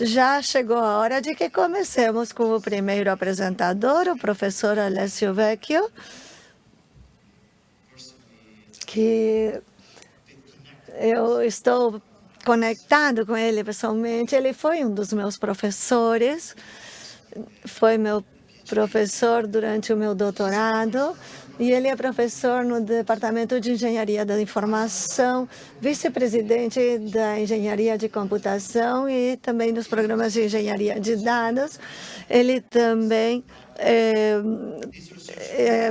Já chegou a hora de que comecemos com o primeiro apresentador, o professor Alessio Vecchio, que eu estou conectado com ele pessoalmente. Ele foi um dos meus professores, foi meu professor durante o meu doutorado, e ele é professor no Departamento de Engenharia da Informação, vice-presidente da Engenharia de Computação e também nos programas de Engenharia de Dados. Ele também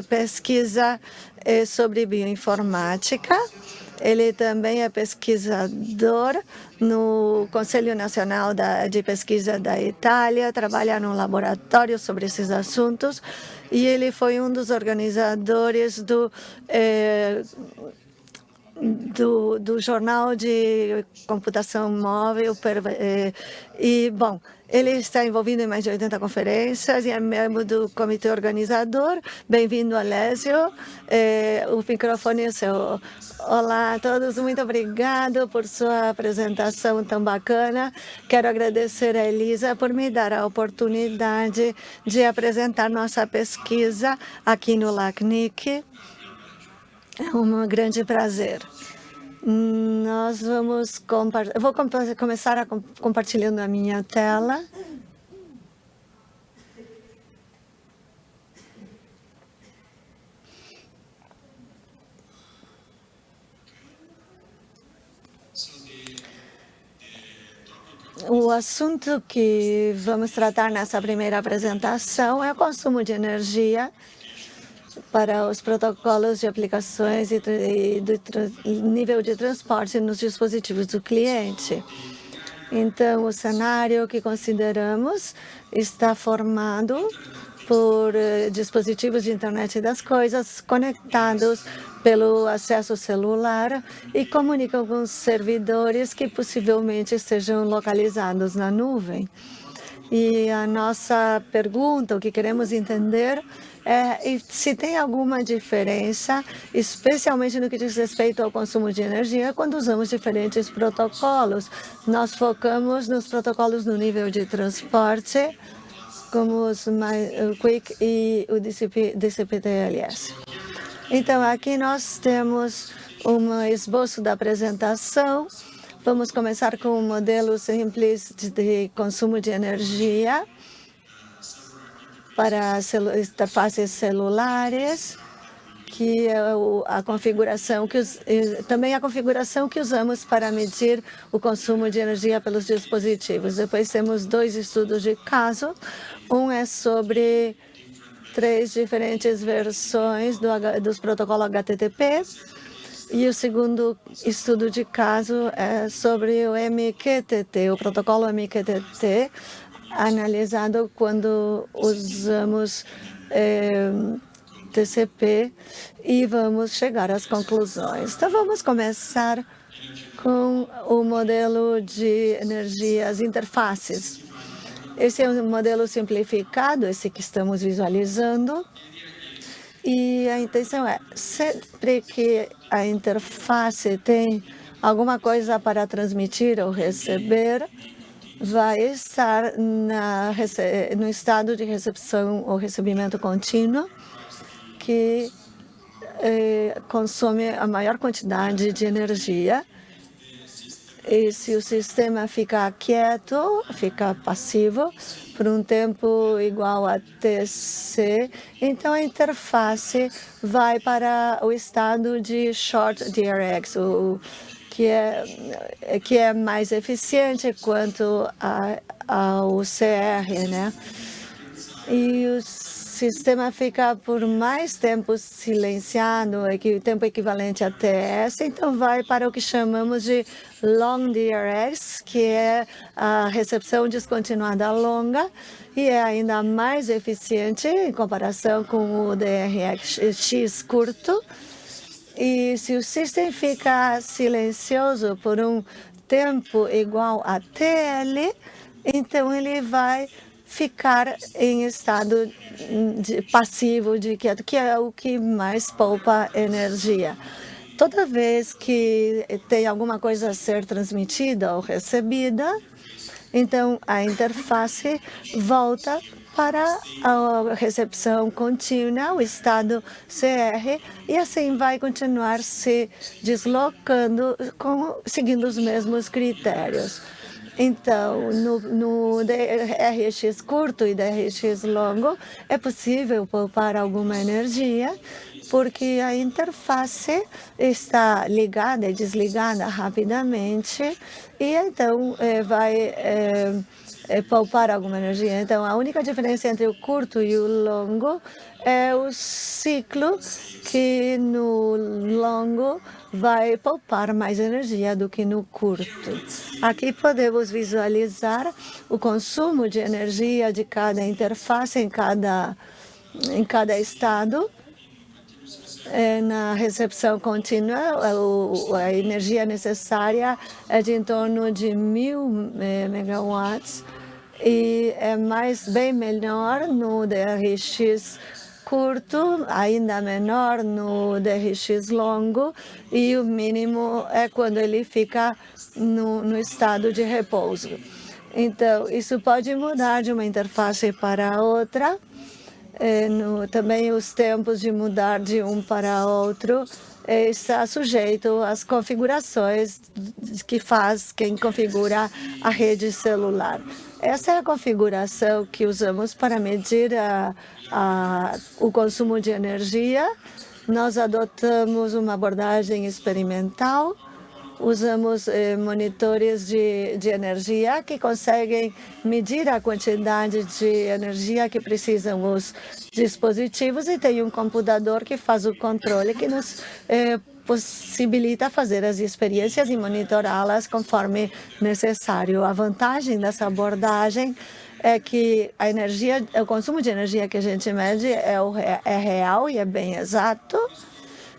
pesquisa sobre bioinformática. Ele também é pesquisador no Conselho Nacional de Pesquisa da Itália, trabalha num laboratório sobre esses assuntos, e ele foi um dos organizadores do Jornal de Computação Móvel. Bom, ele está envolvido em mais de 80 conferências e é membro do comitê organizador. Bem-vindo, Alessio. O microfone é seu. Olá a todos, muito obrigado por sua apresentação tão bacana. Quero agradecer a Elisa por me dar a oportunidade de apresentar nossa pesquisa aqui no LACNIC. É um grande prazer. Nós vamos eu vou começar compartilhando a minha tela. O assunto que vamos tratar nessa primeira apresentação é o consumo de energia para os protocolos de aplicações e do nível de transporte nos dispositivos do cliente. Então, o cenário que consideramos está formado por dispositivos de internet das coisas conectados pelo acesso celular e comunicam com servidores que possivelmente estejam localizados na nuvem. E a nossa pergunta, o que queremos entender, é se tem alguma diferença, especialmente no que diz respeito ao consumo de energia, quando usamos diferentes protocolos. Nós focamos nos protocolos no nível de transporte, como o QUIC e o DCP-TLS. Então, aqui nós temos um esboço da apresentação. Vamos começar com um modelo simples de consumo de energia para interfaces celulares, que é a configuração também a configuração que usamos para medir o consumo de energia pelos dispositivos. Depois temos dois estudos de caso. Um é sobre 3 diferentes versões dos protocolos HTTP. E o segundo estudo de caso é sobre o MQTT, o protocolo MQTT, analisado quando usamos TCP, e vamos chegar às conclusões. Então, vamos começar com o modelo de energias interfaces. Esse é um modelo simplificado, esse que estamos visualizando. E a intenção é, sempre que a interface tem alguma coisa para transmitir ou receber, vai estar no estado de recepção ou recebimento contínuo, que consome a maior quantidade de energia. E se o sistema ficar quieto, ficar passivo, por um tempo igual a TC, então a interface vai para o estado de short DRX, que é mais eficiente quanto ao CR, né? E o sistema fica por mais tempo silenciado, tempo equivalente a TS, então vai para o que chamamos de long DRX, que é a recepção descontinuada longa, e é ainda mais eficiente em comparação com o DRX curto. E se o sistema fica silencioso por um tempo igual a TL, então ele vai ficar em estado passivo de quieto, que é o que mais poupa energia. Toda vez que tem alguma coisa a ser transmitida ou recebida, Então, a interface volta para a recepção contínua, o estado CR, e assim vai continuar se deslocando seguindo os mesmos critérios. Então, no DRX curto e DRX longo, é possível poupar alguma energia, porque a interface está ligada e desligada rapidamente, e então vai poupar alguma energia. Então, a única diferença entre o curto e o longo é o ciclo, que no longo vai poupar mais energia do que no curto. Aqui podemos visualizar o consumo de energia de cada interface em cada estado. Na recepção contínua, a energia necessária é de em torno de 1.000 megawatts, e é bem menor no DRX curto, ainda menor no DRX longo, e o mínimo é quando ele fica no estado de repouso. Então, isso pode mudar de uma interface para outra. Também os tempos de mudar de um para outro está sujeito às configurações que faz quem configura a rede celular. Essa é a configuração que usamos para medir o consumo de energia. Nós adotamos uma abordagem experimental. Usamos monitores de energia que conseguem medir a quantidade de energia que precisam os dispositivos, e tem um computador que faz o controle, que nos possibilita fazer as experiências e monitorá-las conforme necessário. A vantagem dessa abordagem é que o consumo de energia que a gente mede é real e é bem exato,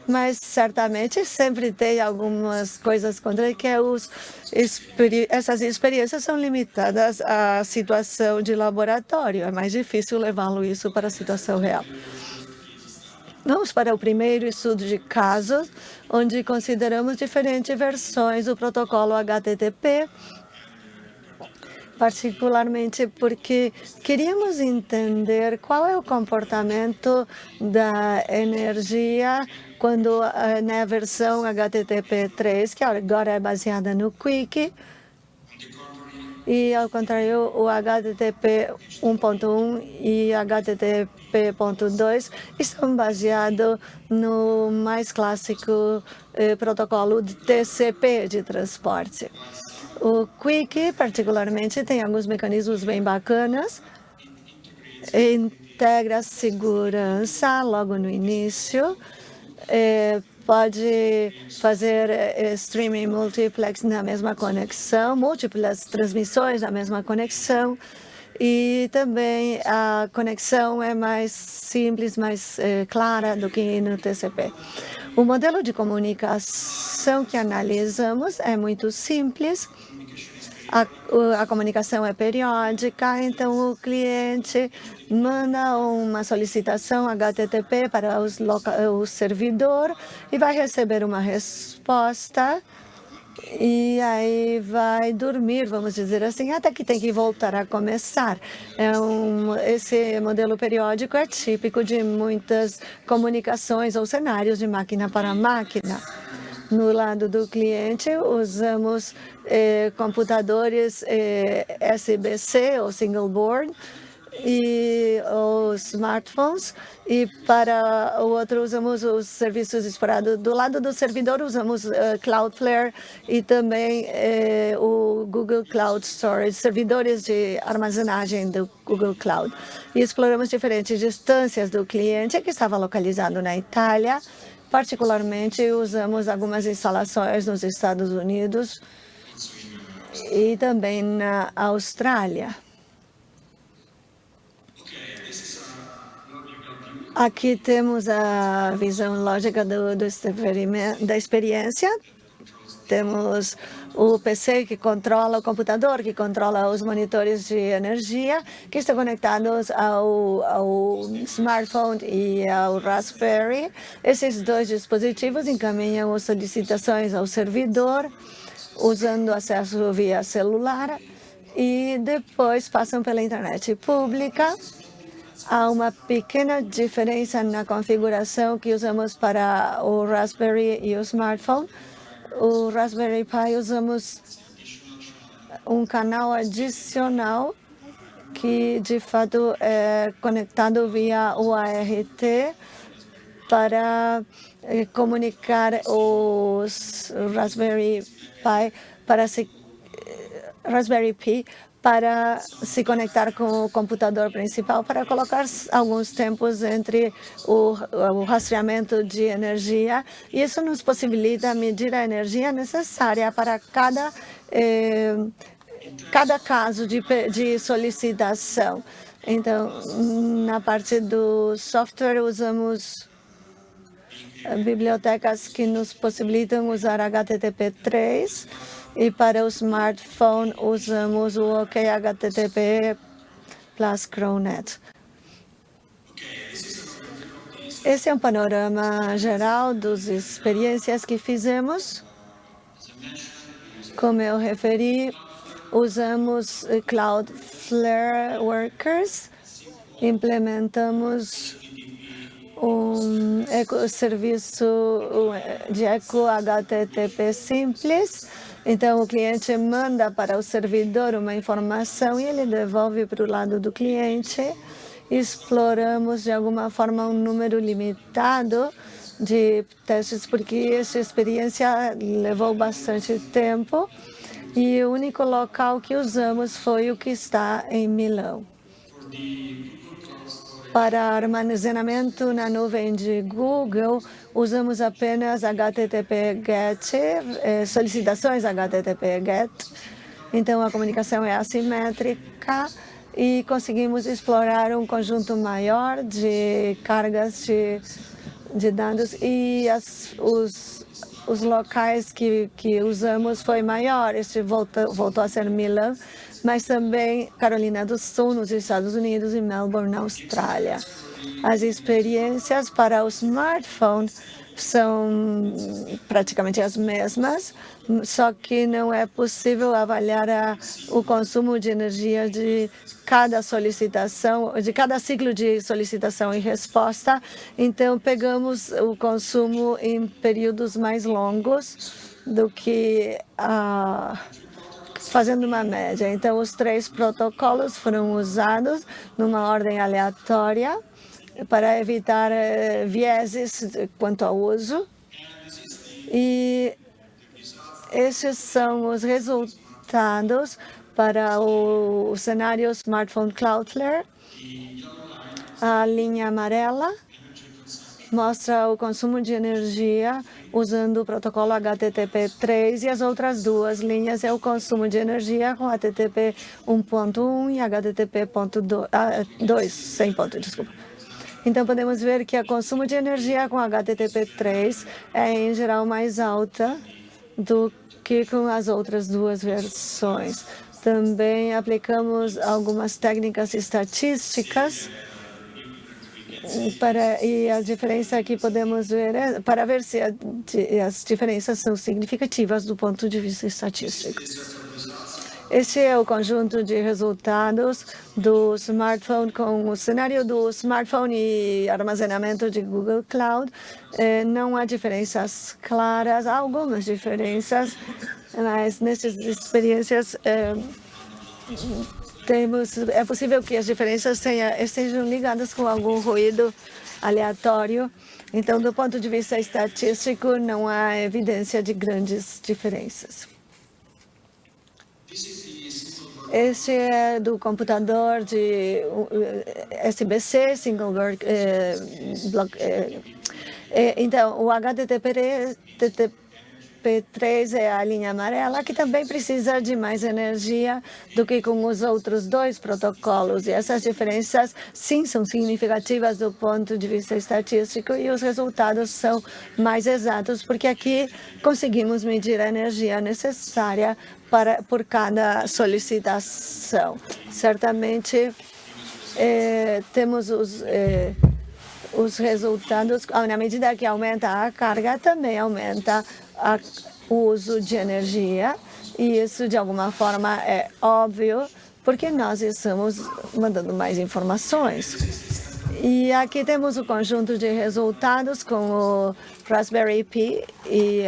mas certamente sempre tem algumas coisas contra, que essas experiências são limitadas à situação de laboratório. É mais difícil levá-lo isso para a situação real. Vamos para o primeiro estudo de casos, onde consideramos diferentes versões do protocolo HTTP, particularmente porque queríamos entender qual é o comportamento da energia quando na versão HTTP3, que agora é baseada no QUIC, e ao contrário, o HTTP 1.1 e HTTP.2 estão baseados no mais clássico protocolo de TCP de transporte. O QUIC, particularmente, tem alguns mecanismos bem bacanas. Integra segurança logo no início. Pode fazer streaming multiplex na mesma conexão, múltiplas transmissões na mesma conexão. E também a conexão é mais simples, mais clara do que no TCP. O modelo de comunicação que analisamos é muito simples. A comunicação é periódica, então o cliente manda uma solicitação HTTP para o servidor e vai receber uma resposta, e aí vai dormir, vamos dizer assim, até que tem que voltar a começar. Esse modelo periódico é típico de muitas comunicações ou cenários de máquina para máquina. No lado do cliente, usamos computadores SBC ou single board e os smartphones, e para o outro usamos os serviços explorados. Do lado do servidor, usamos Cloudflare e também o Google Cloud Storage, servidores de armazenagem do Google Cloud. E exploramos diferentes distâncias do cliente, que estava localizado na Itália. Particularmente, usamos algumas instalações nos Estados Unidos e também na Austrália. Aqui temos a visão lógica da experiência. Temos o PC que controla o computador, que controla os monitores de energia, que estão conectados ao smartphone e ao Raspberry. Esses dois dispositivos encaminham as solicitações ao servidor, usando acesso via celular. e depois passam pela internet pública. Há uma pequena diferença na configuração que usamos para o Raspberry e o smartphone. O Raspberry Pi usamos um canal adicional que de fato é conectado via UART para comunicar os Raspberry Pi para se conectar com o computador principal, para colocar alguns tempos entre o rastreamento de energia. Isso nos possibilita medir a energia necessária para cada caso de solicitação. Então, na parte do software, usamos bibliotecas que nos possibilitam usar HTTP3, e para o smartphone usamos o OKHTTP plus ChroNet. Esse é um panorama geral das experiências que fizemos. Como eu referi, usamos Cloudflare Workers, implementamos um serviço de Eco HTTP simples. Então, o cliente manda para o servidor uma informação e ele devolve para o lado do cliente. Exploramos, de alguma forma, um número limitado de testes, porque essa experiência levou bastante tempo. E o único local que usamos foi o que está em Milão. Para armazenamento na nuvem de Google, usamos apenas HTTP GET, solicitações HTTP GET. Então, a comunicação é assimétrica e conseguimos explorar um conjunto maior de cargas de dados, e os locais que usamos foi maior. Este voltou a ser Milão, mas também Carolina do Sul, nos Estados Unidos, e Melbourne, na Austrália. As experiências para o smartphone são praticamente as mesmas, só que não é possível avaliar o consumo de energia de cada solicitação, de cada ciclo de solicitação e resposta. Então, pegamos o consumo em períodos mais longos do que fazendo uma média. Então, os 3 protocolos foram usados numa ordem aleatória para evitar vieses quanto ao uso. E esses são os resultados para o cenário Smartphone Cloudflare. A linha amarela mostra o consumo de energia usando o protocolo HTTP3, e as outras duas linhas é o consumo de energia com HTTP 1.1 e HTTP 2, sem ponto, desculpa. Então, podemos ver que o consumo de energia com HTTP3 é, em geral, mais alta do que com as outras duas versões. Também aplicamos algumas técnicas estatísticas e a diferença que podemos ver é para ver se as diferenças são significativas do ponto de vista estatístico. Este é o conjunto de resultados do smartphone com o cenário do smartphone e armazenamento de Google Cloud. Não há diferenças claras, há algumas diferenças, mas nessas experiências é possível que as diferenças estejam ligadas com algum ruído aleatório. Então, do ponto de vista estatístico, não há evidência de grandes diferenças. Este é do computador de SBC, Single Block. Então, o HTTP3 é a linha amarela, que também precisa de mais energia do que com os outros 2 protocolos. E essas diferenças, sim, são significativas do ponto de vista estatístico, e os resultados são mais exatos, porque aqui conseguimos medir a energia necessária por cada solicitação. Certamente, temos os resultados, na medida que aumenta a carga, também aumenta o uso de energia. E isso, de alguma forma, é óbvio, porque nós estamos mandando mais informações. E aqui temos o conjunto de resultados com o Raspberry Pi e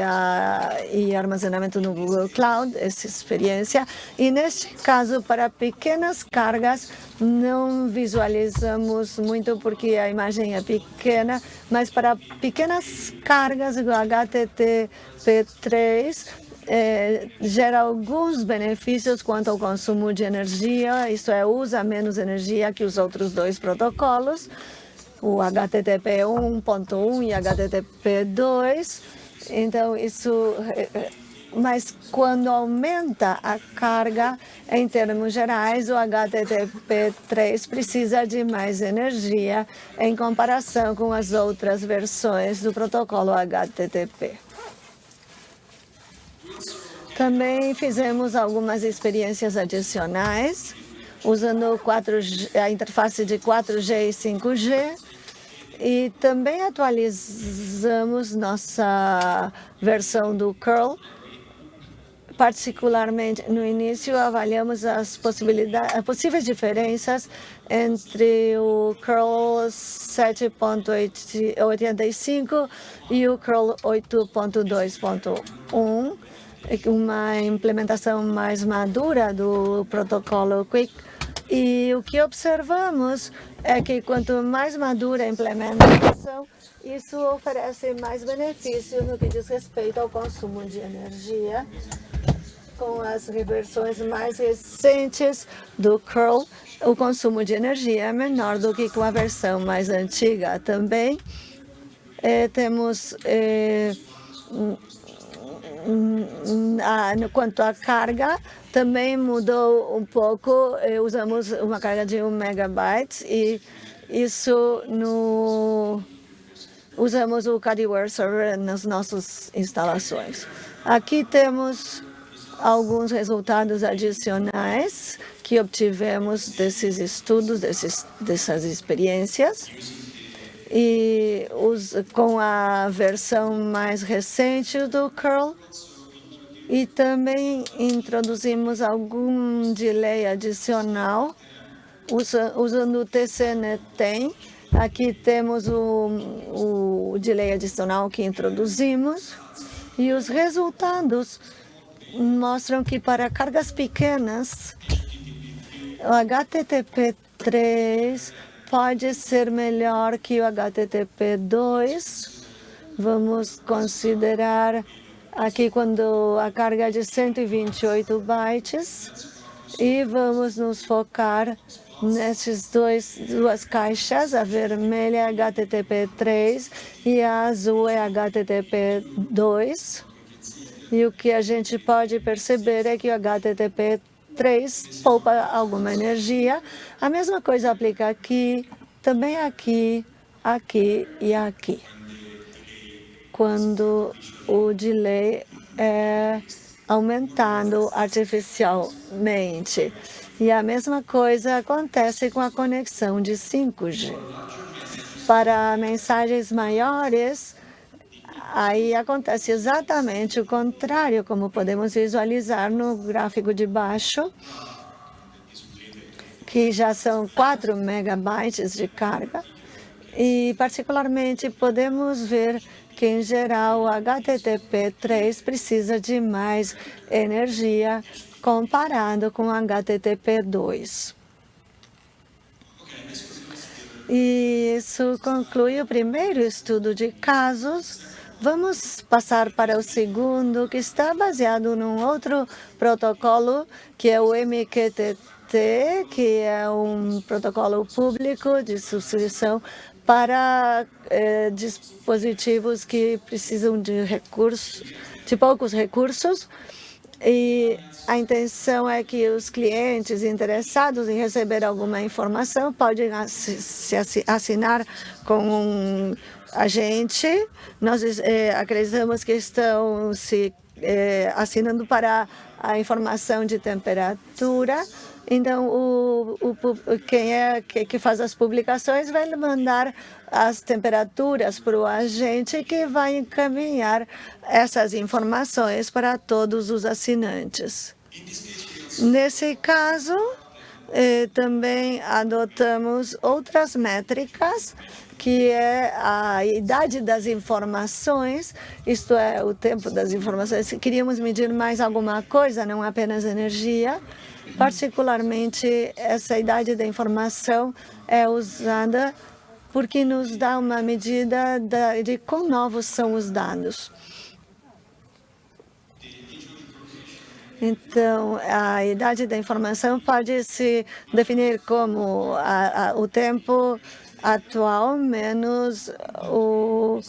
armazenamento no Google Cloud, essa experiência. E neste caso, para pequenas cargas, não visualizamos muito porque a imagem é pequena, mas para pequenas cargas, o HTTP3 gera alguns benefícios quanto ao consumo de energia, isto é, usa menos energia que os outros dois protocolos, o HTTP 1.1 e HTTP 2. Então, mas quando aumenta a carga, em termos gerais, o HTTP3 precisa de mais energia em comparação com as outras versões do protocolo HTTP. Também fizemos algumas experiências adicionais, usando a interface de 4G e 5G, e também atualizamos nossa versão do curl. Particularmente, no início, avaliamos as possíveis diferenças entre o curl 7.85 e o curl 8.2.1. Uma implementação mais madura do protocolo Quick. E o que observamos é que quanto mais madura a implementação, isso oferece mais benefício no que diz respeito ao consumo de energia. Com as versões mais recentes do curl, o consumo de energia é menor do que com a versão mais antiga. Também temos quanto à carga, também mudou um pouco. Usamos uma carga de 1 megabyte e isso usamos o CADware Server nas nossas instalações. Aqui temos alguns resultados adicionais que obtivemos desses estudos, dessas experiências. E com a versão mais recente do curl, e também introduzimos algum delay adicional usando o TCNetTem. Aqui temos o delay adicional que introduzimos, e os resultados mostram que para cargas pequenas, o HTTP3 pode ser melhor que o HTTP2. Vamos considerar aqui quando a carga é de 128 bytes e vamos nos focar nessas duas caixas. A vermelha é HTTP3 e a azul é HTTP2. E o que a gente pode perceber é que o HTTP3 poupa alguma energia. A mesma coisa aplica aqui, também aqui, aqui e aqui, quando o delay é aumentado artificialmente. E a mesma coisa acontece com a conexão de 5G. Para mensagens maiores, aí acontece exatamente o contrário, como podemos visualizar no gráfico de baixo, que já são 4 megabytes de carga. E, particularmente, podemos ver que, em geral, o HTTP3 precisa de mais energia comparado com o HTTP2. E isso conclui o primeiro estudo de casos. Vamos passar para o segundo, que está baseado num outro protocolo, que é o MQTT, que é um protocolo público de subscrição para dispositivos que precisam de poucos recursos. E a intenção é que os clientes interessados em receber alguma informação podem se assinar com um agente. Nós acreditamos que estão se assinando para a informação de temperatura, Então, quem que faz as publicações vai mandar as temperaturas para o agente que vai encaminhar essas informações para todos os assinantes. Nesse caso, também adotamos outras métricas, que é a idade das informações, isto é, o tempo das informações. Se queríamos medir mais alguma coisa, não apenas energia. Particularmente, essa idade da informação é usada porque nos dá uma medida de quão novos são os dados. Então, a idade da informação pode se definir como o tempo atual menos o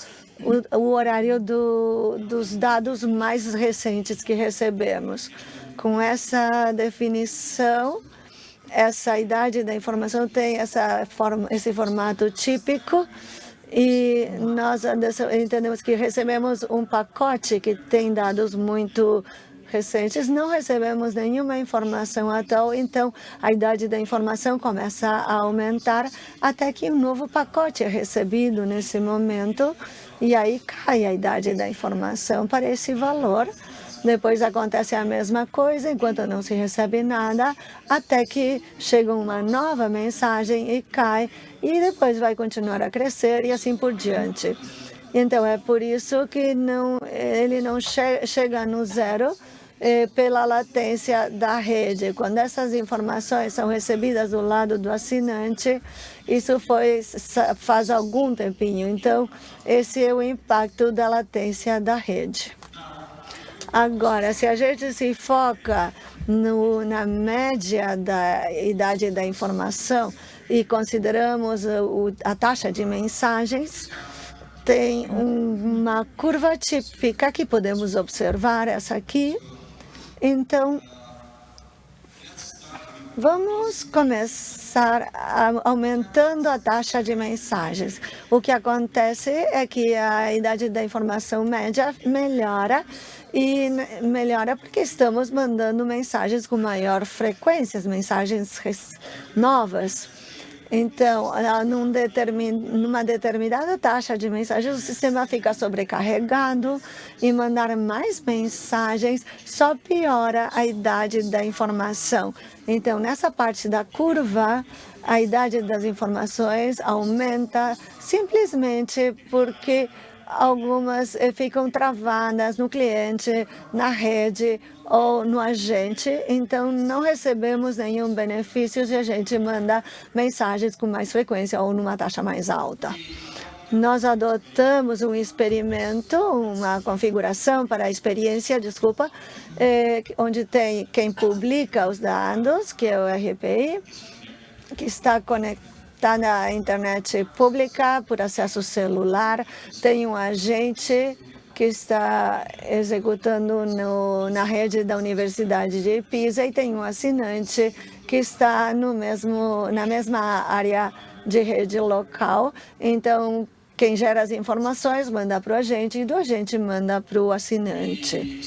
horário dos dados mais recentes que recebemos. Com essa definição, essa idade da informação tem esse formato típico, e nós entendemos que recebemos um pacote que tem dados muito recentes, não recebemos nenhuma informação atual, então a idade da informação começa a aumentar até que um novo pacote é recebido nesse momento, e aí cai a idade da informação para esse valor. Depois acontece a mesma coisa, enquanto não se recebe nada, até que chega uma nova mensagem e cai, e depois vai continuar a crescer e assim por diante. Então, é por isso que ele não chega no zero pela latência da rede. Quando essas informações são recebidas do lado do assinante, isso faz algum tempinho. Então, esse é o impacto da latência da rede. Agora, se a gente se foca na média da idade da informação e consideramos a taxa de mensagens, tem uma curva típica que podemos observar, essa aqui. Então, vamos começar aumentando a taxa de mensagens. O que acontece é que a idade da informação média melhora, e melhora porque estamos mandando mensagens com maior frequência, mensagens novas. Então, numa determinada taxa de mensagens, o sistema fica sobrecarregado, e mandar mais mensagens só piora a idade da informação. Então, nessa parte da curva, a idade das informações aumenta simplesmente porque algumas ficam travadas no cliente, na rede ou no agente, então não recebemos nenhum benefício se a gente manda mensagens com mais frequência ou numa taxa mais alta. Nós adotamos um experimento, uma configuração para a experiência, onde tem quem publica os dados, que é o RPI, que está conectado na internet pública por acesso celular. Tem um agente que está executando na rede da Universidade de Pisa, e tem um assinante que está na mesma área de rede local. Então, quem gera as informações manda para o agente, e do agente manda para o assinante.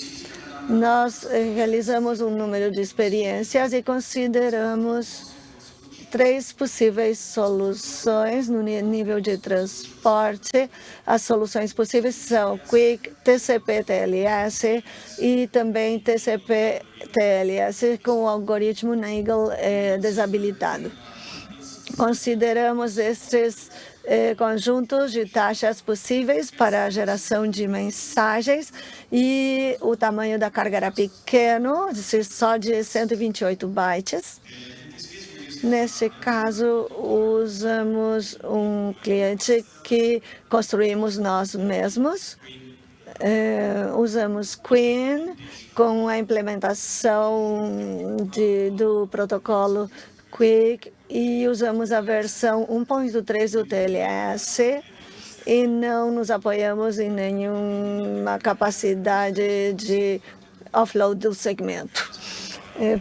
Nós realizamos um número de experiências e consideramos 3 possíveis soluções no nível de transporte. As soluções possíveis são Quick, TCP/TLS e também TCP/TLS com o algoritmo Nagel desabilitado. Consideramos estes conjuntos de taxas possíveis para a geração de mensagens, e o tamanho da carga era pequeno, só de 128 bytes. Neste caso, usamos um cliente que construímos nós mesmos. Usamos Queen com a implementação do protocolo Quick, e usamos a versão 1.3 do TLS, e não nos apoiamos em nenhuma capacidade de offload do segmento,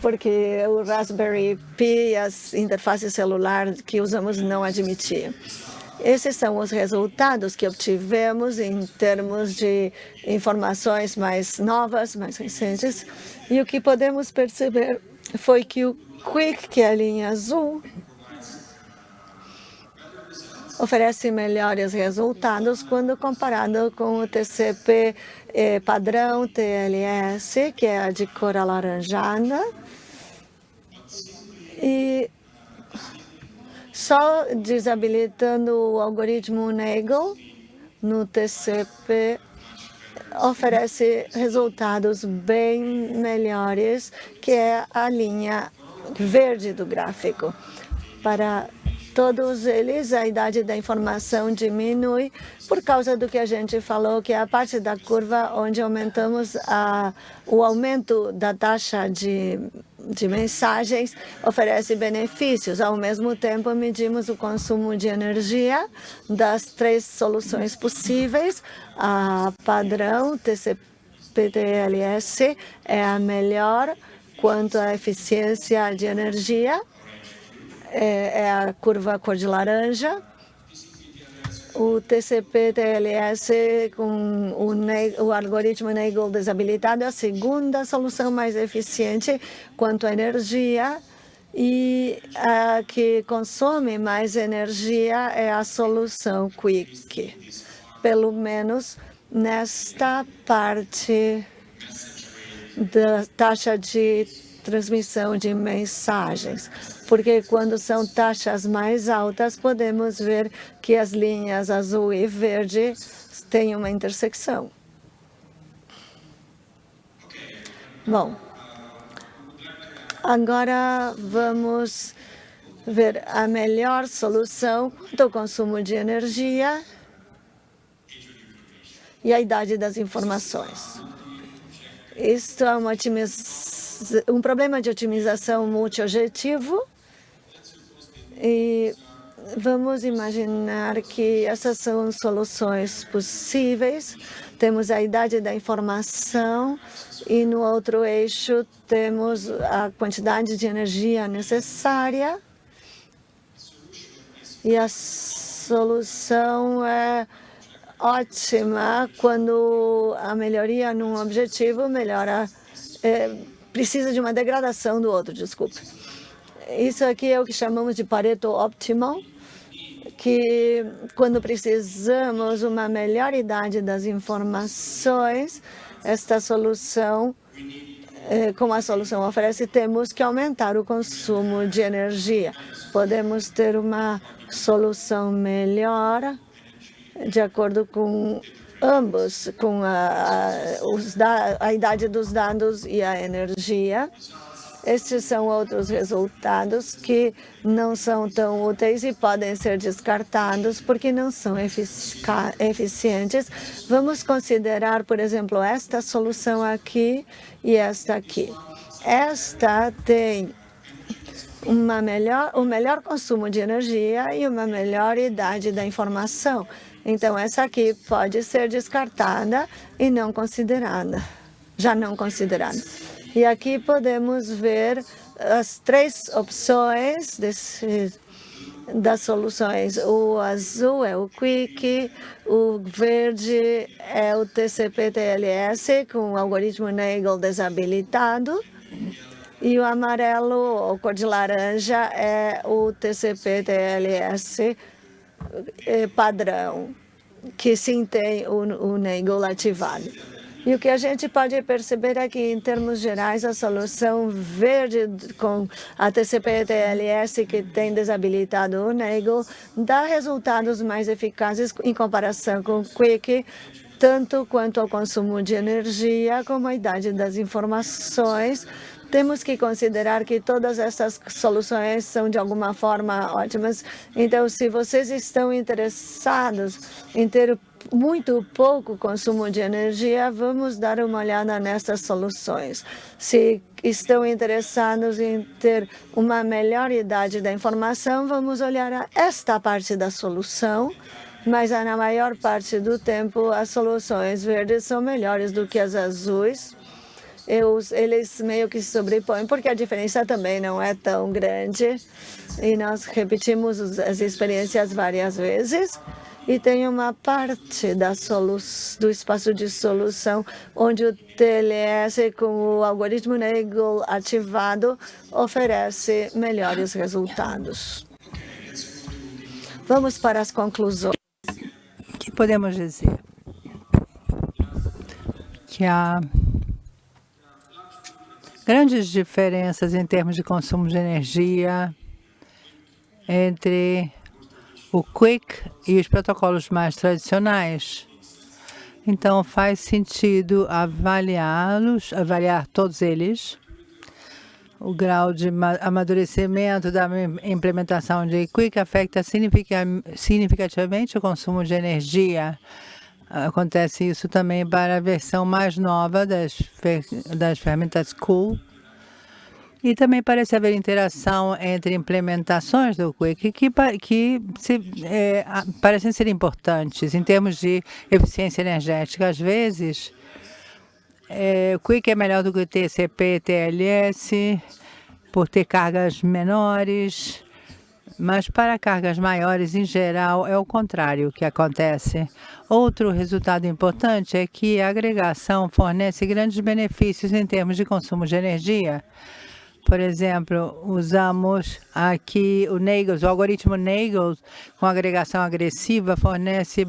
porque o Raspberry Pi e as interfaces celular que usamos não admitiam. Esses são os resultados que obtivemos em termos de informações mais novas, mais recentes, e o que podemos perceber foi que o Quick, que é a linha azul, oferece melhores resultados quando comparado com o TCP padrão TLS, que é a de cor alaranjada. E só desabilitando o algoritmo Nagel no TCP oferece resultados bem melhores, que é a linha verde do gráfico. Para todos eles, a idade da informação diminui por causa do que a gente falou, que é a parte da curva onde aumentamos o aumento da taxa de mensagens oferece benefícios. Ao mesmo tempo, medimos o consumo de energia das 3 soluções possíveis. A padrão TCP/TLS é a melhor quanto à eficiência de energia. É a curva cor de laranja. O TCP/TLS com o algoritmo Nagel desabilitado é a segunda solução mais eficiente quanto à energia, e a que consome mais energia é a solução Quick, pelo menos nesta parte da taxa de transmissão de mensagens, porque quando são taxas mais altas, podemos ver que as linhas azul e verde têm uma intersecção. Bom, agora vamos ver a melhor solução quanto ao consumo de energia e a idade das informações. Isto é um problema de otimização multiobjetivo, e vamos imaginar que essas são soluções possíveis. Temos a idade da informação e no outro eixo temos a quantidade de energia necessária, e a solução é ótima quando a melhoria num objetivo precisa de uma degradação do outro, desculpe. Isso aqui é o que chamamos de Pareto Optimal, que quando precisamos uma melhor idade das informações, esta solução, como a solução oferece, temos que aumentar o consumo de energia. Podemos ter uma solução melhor de acordo com ambos, com a idade dos dados e a energia. Estes são outros resultados que não são tão úteis e podem ser descartados porque não são eficientes. Vamos considerar, por exemplo, esta solução aqui e esta aqui. Esta tem o melhor consumo de energia e uma melhor idade da informação. Então, essa aqui pode ser descartada e não considerada, já não considerada. E aqui podemos ver as 3 opções das soluções. O azul é o Quick, o verde é o TCP/TLS com o algoritmo Nagel desabilitado, e o amarelo, ou cor de laranja, é o TCP/TLS padrão, que sim tem o Nagel ativado. E o que a gente pode perceber é que, em termos gerais, a solução verde com a TCP/TLS, que tem desabilitado o Nagel, dá resultados mais eficazes em comparação com o Quick, tanto quanto ao consumo de energia como a idade das informações. Temos que considerar que todas essas soluções são, de alguma forma, ótimas. Então, se vocês estão interessados em ter muito pouco consumo de energia, vamos dar uma olhada nessas soluções. Se estão interessados em ter uma melhor idade da informação, vamos olhar esta parte da solução. Mas na maior parte do tempo, as soluções verdes são melhores do que as azuis. Eles meio que se sobrepõem, porque a diferença também não é tão grande. E nós repetimos as experiências várias vezes. e tem uma parte do espaço de solução onde o TLS com o algoritmo Nagel ativado oferece melhores resultados. Vamos para as conclusões. O que podemos dizer? Que há grandes diferenças em termos de consumo de energia entre o Quick e os protocolos mais tradicionais. Então, faz sentido avaliar todos eles. O grau de amadurecimento da implementação de Quick afeta significativamente o consumo de energia. Acontece isso também para a versão mais nova das ferramentas Cool. E também parece haver interação entre implementações do Quick que parecem ser importantes em termos de eficiência energética. Às vezes, o Quick é melhor do que o TCP e TLS por ter cargas menores, mas para cargas maiores, em geral, é o contrário que acontece. Outro resultado importante é que a agregação fornece grandes benefícios em termos de consumo de energia. Por exemplo, usamos aqui o algoritmo Nagel com agregação agressiva fornece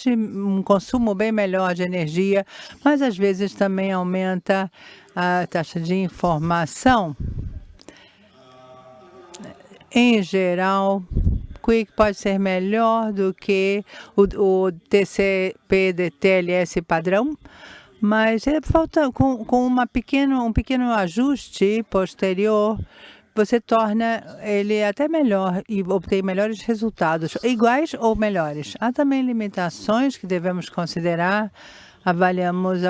um consumo bem melhor de energia, mas às vezes também aumenta a taxa de informação. Em geral, Quick pode ser melhor do que o TCP/TLS padrão, mas falta com um pequeno ajuste posterior, você torna ele até melhor e obtém melhores resultados, iguais ou melhores. Há também limitações que devemos considerar. Avaliamos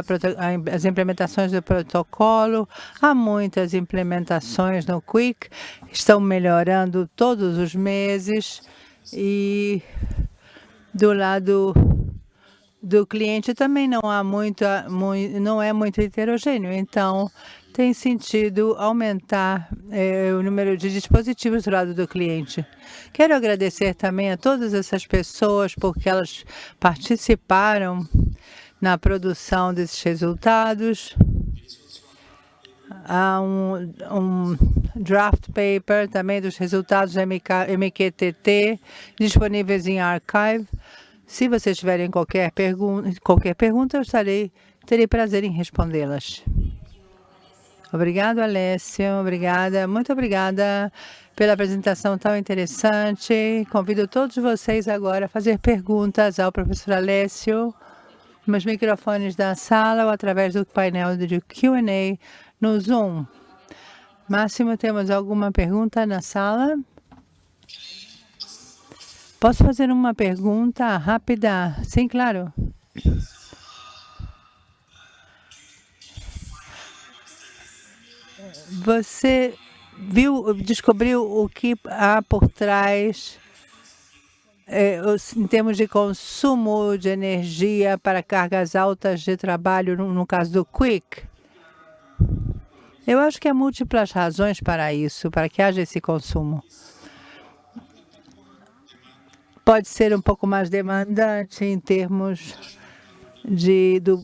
as implementações do protocolo. Há muitas implementações no Quick, estão melhorando todos os meses e do lado do cliente também não é muito heterogêneo, então tem sentido aumentar o número de dispositivos do lado do cliente. Quero agradecer também a todas essas pessoas porque elas participaram na produção desses resultados. Há um draft paper também dos resultados do MQTT disponíveis em archive. Se vocês tiverem qualquer pergunta, eu terei prazer em respondê-las. Obrigado, Alessio. Muito obrigada pela apresentação tão interessante. Convido todos vocês agora a fazer perguntas ao professor Alessio nos microfones da sala ou através do painel de Q&A no Zoom. Máximo, temos alguma pergunta na sala? Posso fazer uma pergunta rápida? Sim, claro. Você descobriu o que há por trás em termos de consumo de energia para cargas altas de trabalho, no caso do Quick? Eu acho que há múltiplas razões para isso, para que haja esse consumo. Pode ser um pouco mais demandante em termos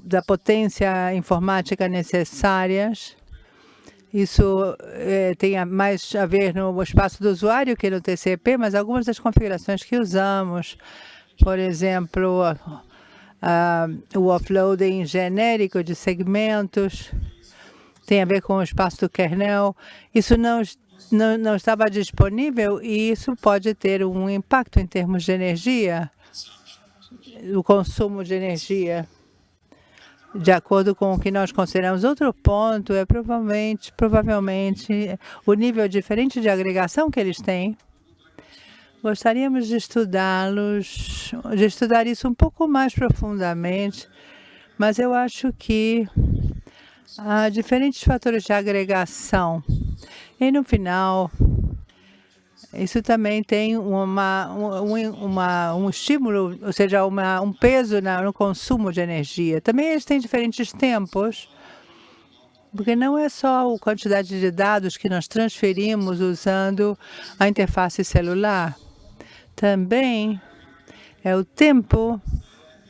da potência informática necessárias. Isso tem mais a ver no espaço do usuário que no TCP, mas algumas das configurações que usamos, por exemplo, o offloading genérico de segmentos, tem a ver com o espaço do kernel. Isso não estava disponível e isso pode ter um impacto em termos de energia, o consumo de energia. De acordo com o que nós consideramos, outro ponto é provavelmente o nível diferente de agregação que eles têm. Gostaríamos de estudar isso um pouco mais profundamente, mas eu acho que há diferentes fatores de agregação. E no final, isso também tem um estímulo, ou seja, um peso no consumo de energia. Também eles têm diferentes tempos, porque não é só a quantidade de dados que nós transferimos usando a interface celular. Também é o tempo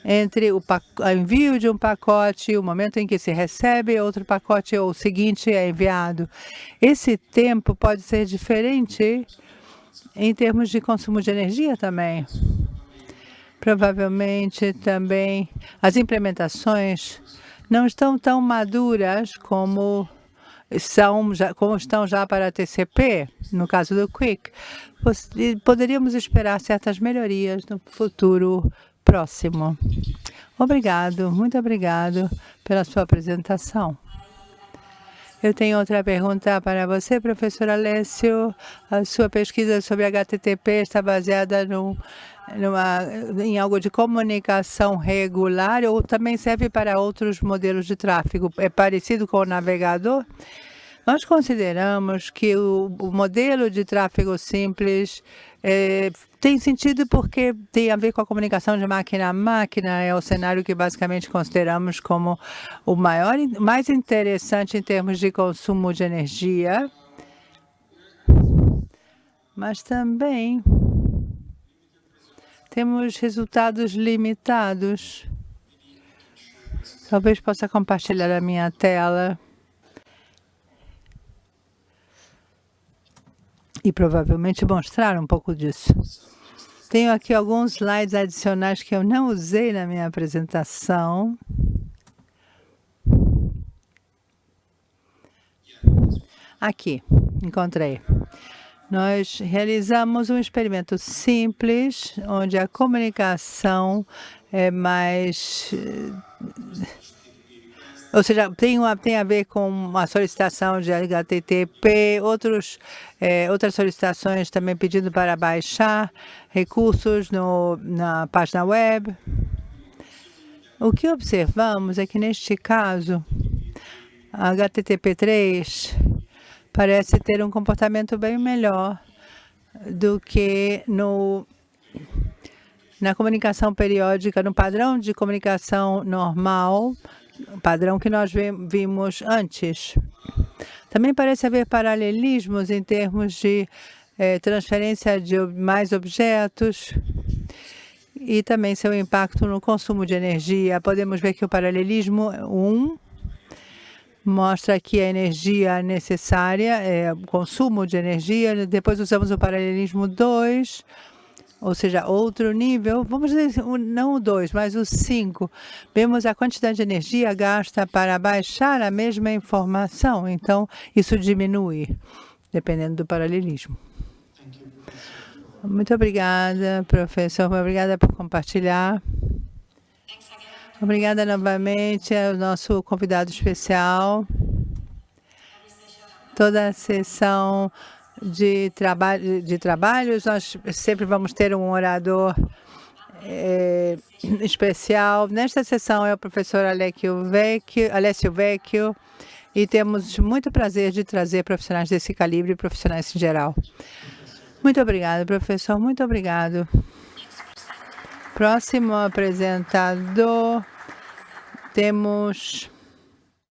entre o envio de um pacote e o momento em que se recebe outro pacote ou o seguinte é enviado. Esse tempo pode ser diferente em termos de consumo de energia também. Provavelmente também as implementações não estão tão maduras como estão já para a TCP, no caso do Quick. Poderíamos esperar certas melhorias no futuro próximo. Obrigado, muito obrigado pela sua apresentação. Eu tenho outra pergunta para você, professor Alessio. A sua pesquisa sobre HTTP está baseada em algo de comunicação regular ou também serve para outros modelos de tráfego? É parecido com o navegador? Nós consideramos que o modelo de tráfego simples tem sentido porque tem a ver com a comunicação de máquina a máquina, é o cenário que basicamente consideramos como o mais interessante em termos de consumo de energia, mas também temos resultados limitados. Talvez possa compartilhar a minha tela. E provavelmente mostrar um pouco disso. Tenho aqui alguns slides adicionais que eu não usei na minha apresentação. Aqui, encontrei. Nós realizamos um experimento simples, onde a comunicação é mais... Ou seja, tem a ver com a solicitação de HTTP, outras solicitações também pedindo para baixar recursos na página web. O que observamos é que, neste caso, a HTTP3 parece ter um comportamento bem melhor do que na comunicação periódica, no padrão de comunicação normal, padrão que nós vimos antes. Também parece haver paralelismos em termos de transferência de mais objetos e também seu impacto no consumo de energia. Podemos ver que o paralelismo 1 mostra aqui a energia necessária, o consumo de energia. Depois usamos o paralelismo 2, ou seja, outro nível, vamos dizer, não o 2, mas o 5. Vemos a quantidade de energia gasta para baixar a mesma informação, então isso diminui, dependendo do paralelismo. Muito obrigada, professor, obrigada por compartilhar. Obrigada novamente ao nosso convidado especial. Toda a sessão de trabalhos, nós sempre vamos ter um orador especial. Nesta sessão é o professor Alessio Vecchio e temos muito prazer de trazer profissionais desse calibre e profissionais em geral. Muito obrigado, professor, muito obrigado. Próximo apresentador, temos